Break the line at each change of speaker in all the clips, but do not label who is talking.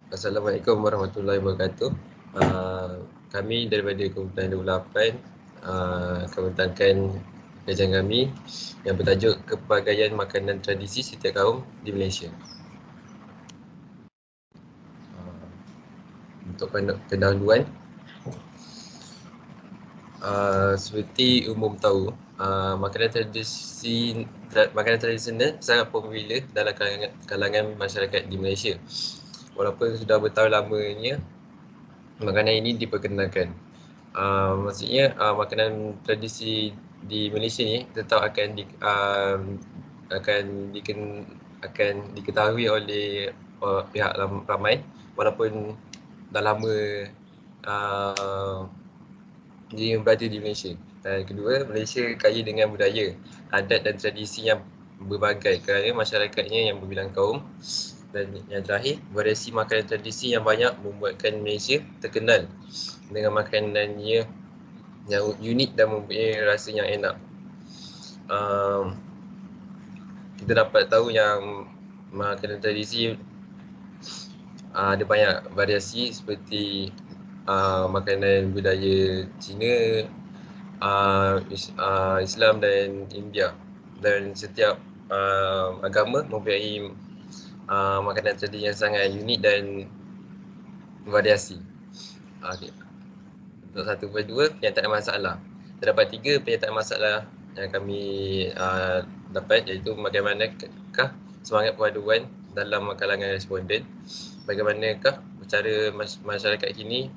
Assalamualaikum warahmatullahi wabarakatuh. Kami daripada Kementerian 28 akan membentangkan kajian kami yang bertajuk Kepelbagaian Makanan Tradisi Setiap Kaum di Malaysia. Untuk pendahuluan, seperti umum tahu, makanan tradisional sangat popular dalam kalangan masyarakat di Malaysia. Walaupun sudah bertahun lamanya makanan ini diperkenalkan. Maksudnya makanan tradisi di Malaysia ni tetap akan diketahui oleh pihak ramai walaupun dah lama uh, dia berada di Malaysia. Dan kedua, Malaysia kaya dengan budaya, adat dan tradisi yang berbagai kerana masyarakatnya yang berbilang kaum. Dan yang terakhir, variasi makanan tradisi yang banyak membuatkan Malaysia terkenal dengan makanannya yang unik dan mempunyai rasa yang enak. Kita dapat tahu yang makanan tradisi ada banyak variasi seperti makanan budaya Cina, Islam dan India. Dan setiap agama mempunyai makanan tradisi yang sangat unik dan variasi. Okay. Untuk 1.2, penyataan masalah. Terdapat 3 penyataan masalah yang kami dapat, iaitu bagaimanakah semangat perpaduan dalam kalangan responden, bagaimanakah cara masyarakat kini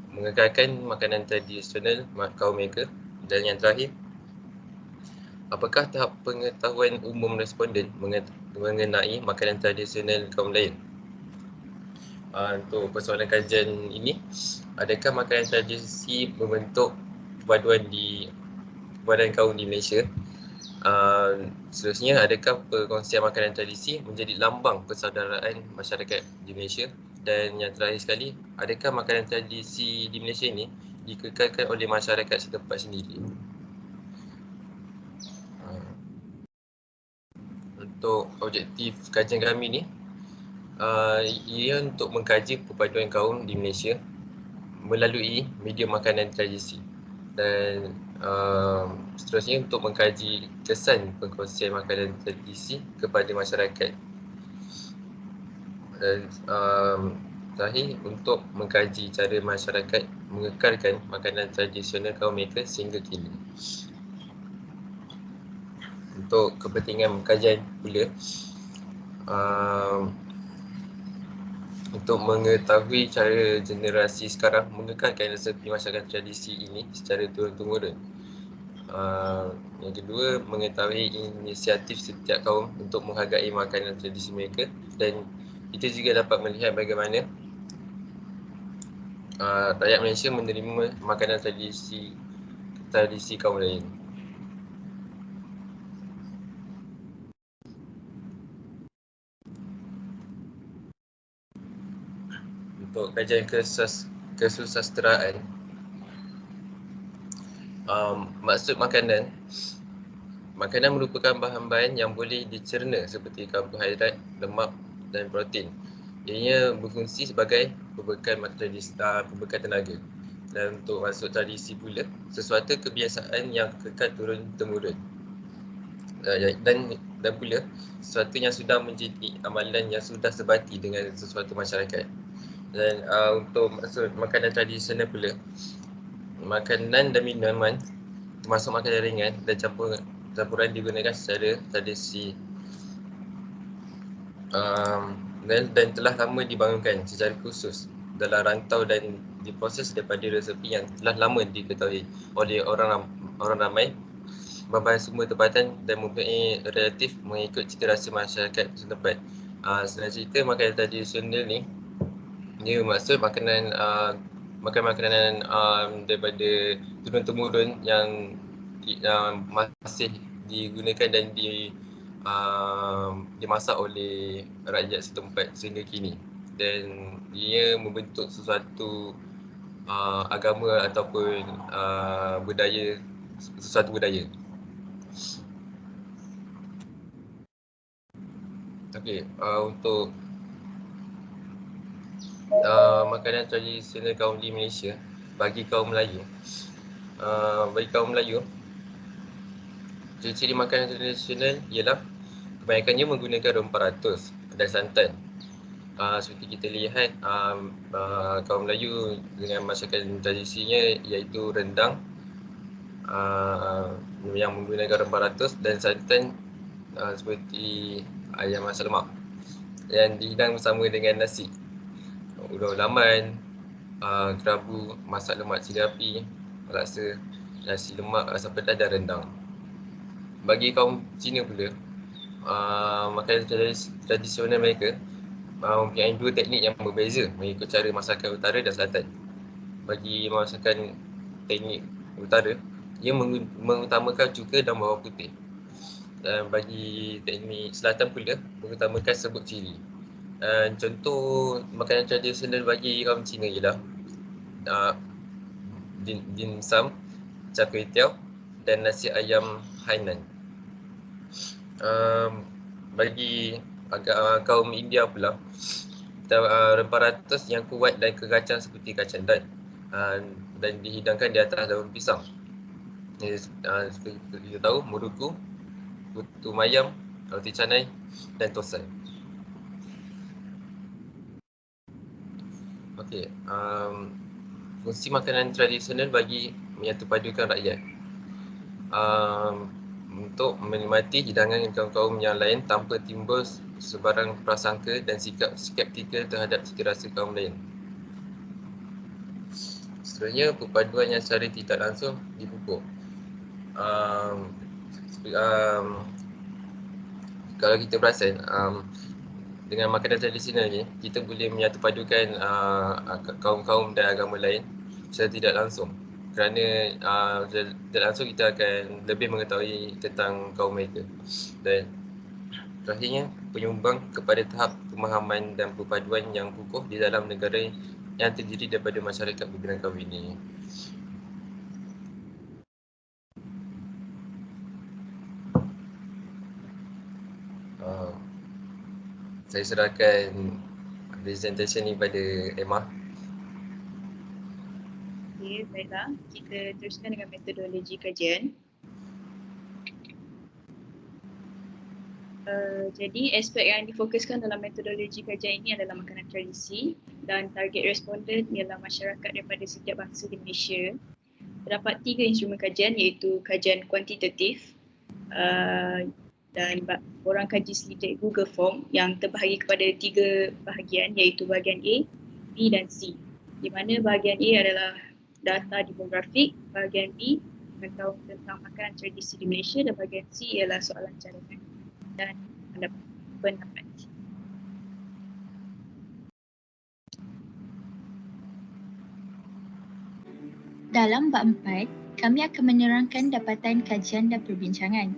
mengekalkan makanan tradisional kaum mereka, dan yang terakhir, apakah tahap pengetahuan umum responden mengenai makanan tradisional kaum lain. Untuk persoalan kajian ini, adakah makanan tradisi membentuk perpaduan kaum di Malaysia? Seterusnya, adakah perkongsian makanan tradisi menjadi lambang persaudaraan masyarakat di Malaysia? Dan yang terakhir sekali, adakah makanan tradisi di Malaysia ini dikekalkan oleh masyarakat setempat sendiri? Untuk objektif kajian kami ni, ia untuk mengkaji perpaduan kaum di Malaysia melalui media makanan tradisi, dan seterusnya untuk mengkaji kesan perkongsian makanan tradisi kepada masyarakat, dan terakhir untuk mengkaji cara masyarakat mengekalkan makanan tradisional kaum mereka sehingga kini. Untuk kepentingan kajian pula, untuk mengetahui cara generasi sekarang mengekalkan resepi masyarakat tradisi ini secara turun-temurun. Yang kedua, mengetahui inisiatif setiap kaum untuk menghargai makanan tradisi mereka, dan kita juga dapat melihat bagaimana rakyat Malaysia menerima makanan tradisi kaum lain. Untuk kajian kesusasteraan, maksud makanan merupakan bahan-bahan yang boleh dicerna seperti karbohidrat, lemak dan protein. Ianya berfungsi sebagai pembekal tenaga. Dan untuk masuk tradisi pula, sesuatu kebiasaan yang kekal turun-temurun. Dan pula sesuatu yang sudah menjadi amalan yang sudah sebati dengan sesuatu masyarakat. Dan untuk maksud makanan tradisional pula, makanan dan minuman termasuk makanan ringan dan campuran digunakan secara tradisi, dan telah lama dibangunkan secara khusus dalam rantau dan diproses daripada resepi yang telah lama diketahui oleh orang ramai, berbahan sumber tempatan dan mempunyai relatif mengikut cita rasa masyarakat setempat. Senang cerita, makanan tradisional ni dia maksud makanan daripada turun-temurun yang masih digunakan dan dimasak oleh rakyat setempat sehingga kini, dan dia membentuk sesuatu agama ataupun sesuatu budaya. Okey, untuk Makanan tradisional kaum di Malaysia bagi kaum Melayu. Bagi kaum Melayu, ciri-ciri makanan tradisional ialah kebanyakannya menggunakan rempah ratus dan santan. Seperti kita lihat, kaum Melayu dengan masakan tradisinya iaitu rendang yang menggunakan rempah ratus dan santan seperti ayam masak lemak yang dihidang bersama dengan nasi, udang laman, kerabu, masak lemak cili api, laksa, nasi lemak, asam pedas dan rendang. Bagi kaum Cina pula, makanan tradisional mereka mempunyai dua teknik yang berbeza mengikut cara masakan utara dan selatan. Bagi masakan teknik utara, ia mengutamakan cuka dan bawang putih. Dan bagi teknik selatan pula, mengutamakan serbuk cili. Contoh makanan tradisional bagi kaum Cina ialah dim sum, char kway teow dan nasi ayam Hainan. Bagi kaum India pula, rempah ratus yang kuat dan kekacang seperti kacang dan dihidangkan di atas daun pisang. Seperti kita tahu, muruku, putu mayam, roti canai dan tosan. Okey, fungsi makanan tradisional bagi menyatupadukan rakyat. Untuk menikmati hidangan kaum-kaum yang lain tanpa timbul sebarang prasangka dan sikap skeptikal terhadap cita rasa kaum lain. Seterusnya, perpaduan yang secara tidak langsung dipupuk. Kalau kita perasan, dengan makanan tradisional ni, kita boleh menyatupadukan kaum-kaum dan agama lain secara tidak langsung. Kerana tidak langsung kita akan lebih mengetahui tentang kaum mereka. Dan terakhirnya, penyumbang kepada tahap pemahaman dan perpaduan yang kukuh di dalam negara yang terdiri daripada masyarakat bergerak kaum ini. Saya serahkan presentation ni pada Emma.
Okey, baiklah. Kita teruskan dengan metodologi kajian. Jadi aspek yang difokuskan dalam metodologi kajian ini adalah makanan tradisi dan target responden ialah masyarakat daripada setiap bangsa di Malaysia. Terdapat 3 instrumen kajian iaitu kajian kuantitatif dan orang kaji selidik Google Form yang terbahagi kepada 3 bahagian iaitu bahagian A, B dan C. Di mana bahagian A adalah data demografik, bahagian B mengetahui tentang makanan tradisi di Malaysia dan bahagian C ialah soalan cadangan dan pendapat.
Dalam bab 4, kami akan menerangkan dapatan kajian dan perbincangan.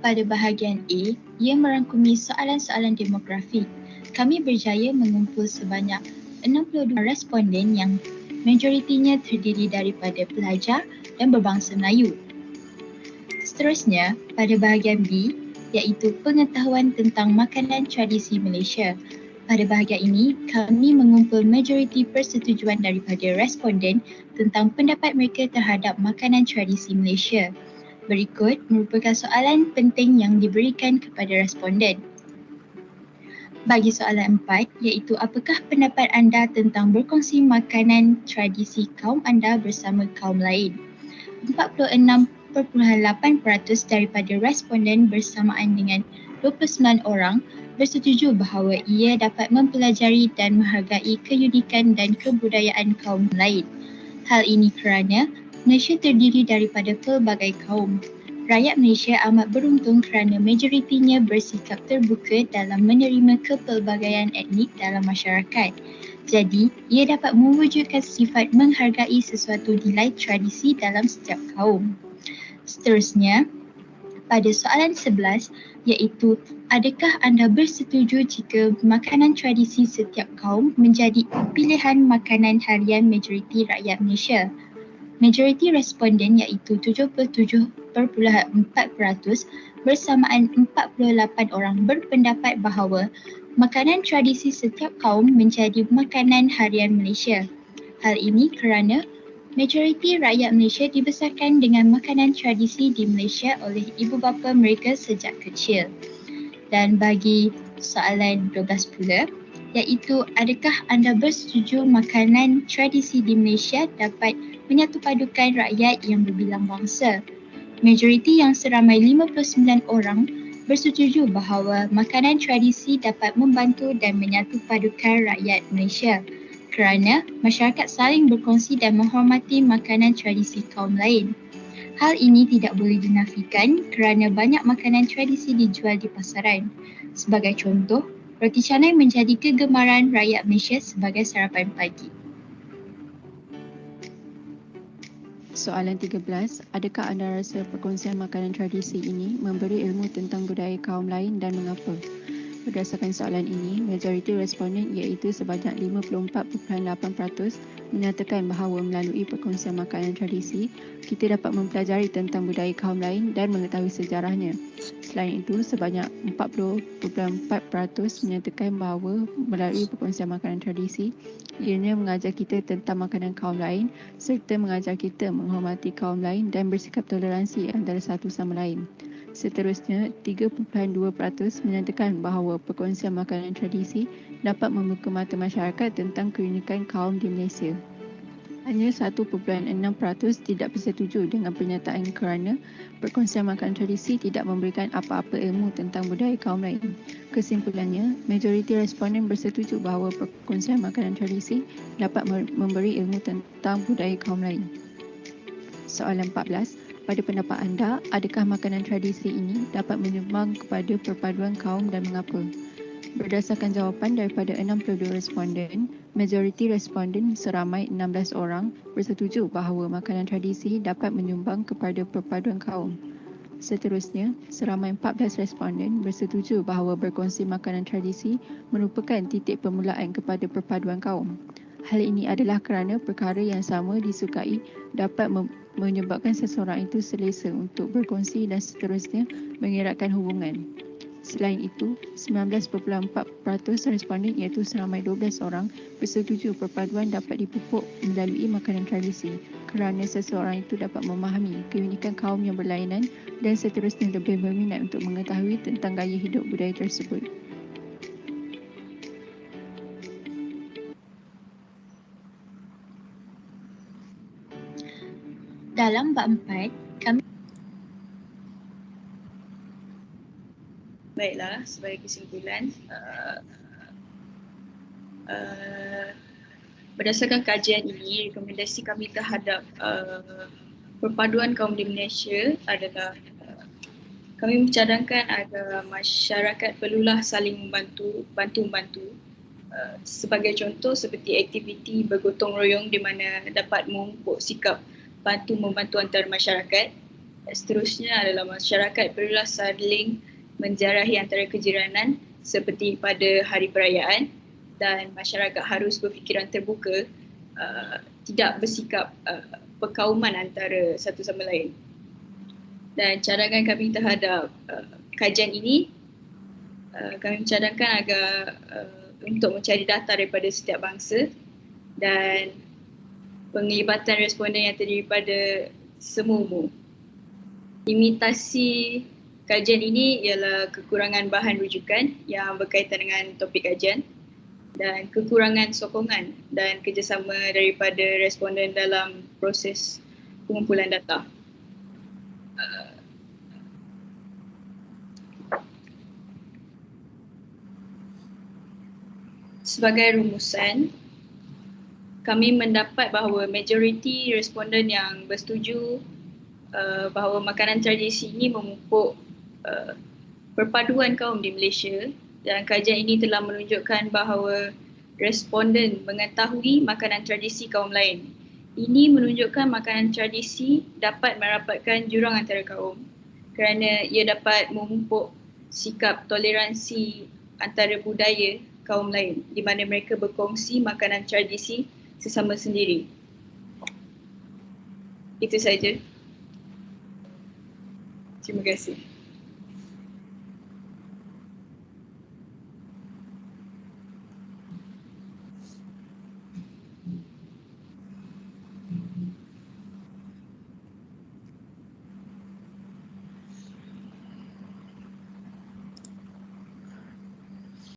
Pada bahagian A, ia merangkumi soalan-soalan demografik. Kami berjaya mengumpul sebanyak 62 responden yang majoritinya terdiri daripada pelajar dan berbangsa Melayu. Seterusnya, pada bahagian B, iaitu pengetahuan tentang makanan tradisi Malaysia. Pada bahagian ini, kami mengumpul majoriti persetujuan daripada responden tentang pendapat mereka terhadap makanan tradisi Malaysia. Berikut merupakan soalan penting yang diberikan kepada responden. Bagi soalan 4, iaitu apakah pendapat anda tentang berkongsi makanan tradisi kaum anda bersama kaum lain? 46.8% daripada responden bersamaan dengan 29 orang bersetuju bahawa ia dapat mempelajari dan menghargai keunikan dan kebudayaan kaum lain. Hal ini kerana Malaysia terdiri daripada pelbagai kaum. Rakyat Malaysia amat beruntung kerana majoritinya bersikap terbuka dalam menerima kepelbagaian etnik dalam masyarakat. Jadi, ia dapat mewujudkan sifat menghargai sesuatu nilai tradisi dalam setiap kaum. Seterusnya, pada soalan 11, iaitu adakah anda bersetuju jika makanan tradisi setiap kaum menjadi pilihan makanan harian majoriti rakyat Malaysia? Majoriti responden iaitu 77.4% bersamaan 48 orang berpendapat bahawa Makanan tradisi setiap kaum menjadi makanan harian Malaysia. Hal ini kerana majoriti rakyat Malaysia dibesarkan dengan makanan tradisi di Malaysia oleh ibu bapa mereka sejak kecil. Dan bagi soalan 12 pula, iaitu adakah anda bersetuju makanan tradisi di Malaysia dapat menyatupadukan rakyat yang berbilang bangsa? Majoriti yang seramai 59 orang bersetuju bahawa makanan tradisi dapat membantu dan menyatupadukan rakyat Malaysia kerana masyarakat saling berkongsi dan menghormati makanan tradisi kaum lain. Hal ini tidak boleh dinafikan kerana banyak makanan tradisi dijual di pasaran. Sebagai contoh, roti canai menjadi kegemaran rakyat Malaysia sebagai sarapan pagi.
Soalan 13, adakah anda rasa perkongsian makanan tradisi ini memberi ilmu tentang budaya kaum lain dan mengapa? Berdasarkan soalan ini, majoriti responden iaitu sebanyak 54.8% menyatakan bahawa melalui perkongsian makanan tradisi, kita dapat mempelajari tentang budaya kaum lain dan mengetahui sejarahnya. Selain itu, sebanyak 40.4% menyatakan bahawa melalui perkongsian makanan tradisi, ianya mengajar kita tentang makanan kaum lain serta mengajar kita menghormati kaum lain dan bersikap toleransi antara satu sama lain. Seterusnya, 3.2% menyatakan bahawa perkongsian makanan tradisi dapat membuka mata masyarakat tentang keunikan kaum di Malaysia. Hanya 1.6% tidak bersetuju dengan pernyataan kerana perkongsian makanan tradisi tidak memberikan apa-apa ilmu tentang budaya kaum lain. Kesimpulannya, majoriti responden bersetuju bahawa perkongsian makanan tradisi dapat memberi ilmu tentang budaya kaum lain. Soalan 14. Pada pendapat anda, adakah makanan tradisi ini dapat menyumbang kepada perpaduan kaum dan mengapa? Berdasarkan jawapan daripada 62 responden, majoriti responden seramai 16 orang bersetuju bahawa makanan tradisi dapat menyumbang kepada perpaduan kaum. Seterusnya, seramai 14 responden bersetuju bahawa berkongsi makanan tradisi merupakan titik permulaan kepada perpaduan kaum. Hal ini adalah kerana perkara yang sama disukai dapat menyebabkan seseorang itu selesa untuk berkongsi dan seterusnya mengeratkan hubungan. Selain itu, 19.4% responden iaitu seramai 12 orang bersetuju perpaduan dapat dipupuk melalui makanan tradisi kerana seseorang itu dapat memahami keunikan kaum yang berlainan dan seterusnya lebih berminat untuk mengetahui tentang gaya hidup budaya tersebut.
Dalam bab 4, kami
Baiklah, sebagai kesimpulan, berdasarkan kajian ini, rekomendasi kami terhadap perpaduan kaum di Malaysia adalah kami mencadangkan agar masyarakat perlulah saling bantu-membantu. Sebagai contoh seperti aktiviti bergotong royong di mana dapat memupuk sikap bantu-membantu antara masyarakat. Seterusnya adalah masyarakat perlulah saling menziarahi antara kejiranan seperti pada hari perayaan dan masyarakat harus berfikiran terbuka, tidak bersikap perkauman antara satu sama lain. Dan cadangan kami terhadap kajian ini, kami mencadangkan agar untuk mencari data daripada setiap bangsa dan penglibatan responden yang terdiri pada semua umur. Limitasi kajian ini ialah kekurangan bahan rujukan yang berkaitan dengan topik kajian dan kekurangan sokongan dan kerjasama daripada responden dalam proses pengumpulan data. Sebagai rumusan, kami mendapat bahawa majoriti responden yang bersetuju bahawa makanan tradisi ini memupuk perpaduan kaum di Malaysia, dan kajian ini telah menunjukkan bahawa responden mengetahui makanan tradisi kaum lain. Ini menunjukkan makanan tradisi dapat merapatkan jurang antara kaum kerana ia dapat memupuk sikap toleransi antara budaya kaum lain di mana mereka berkongsi makanan tradisi sesama sendiri. Itu saja. Terima kasih.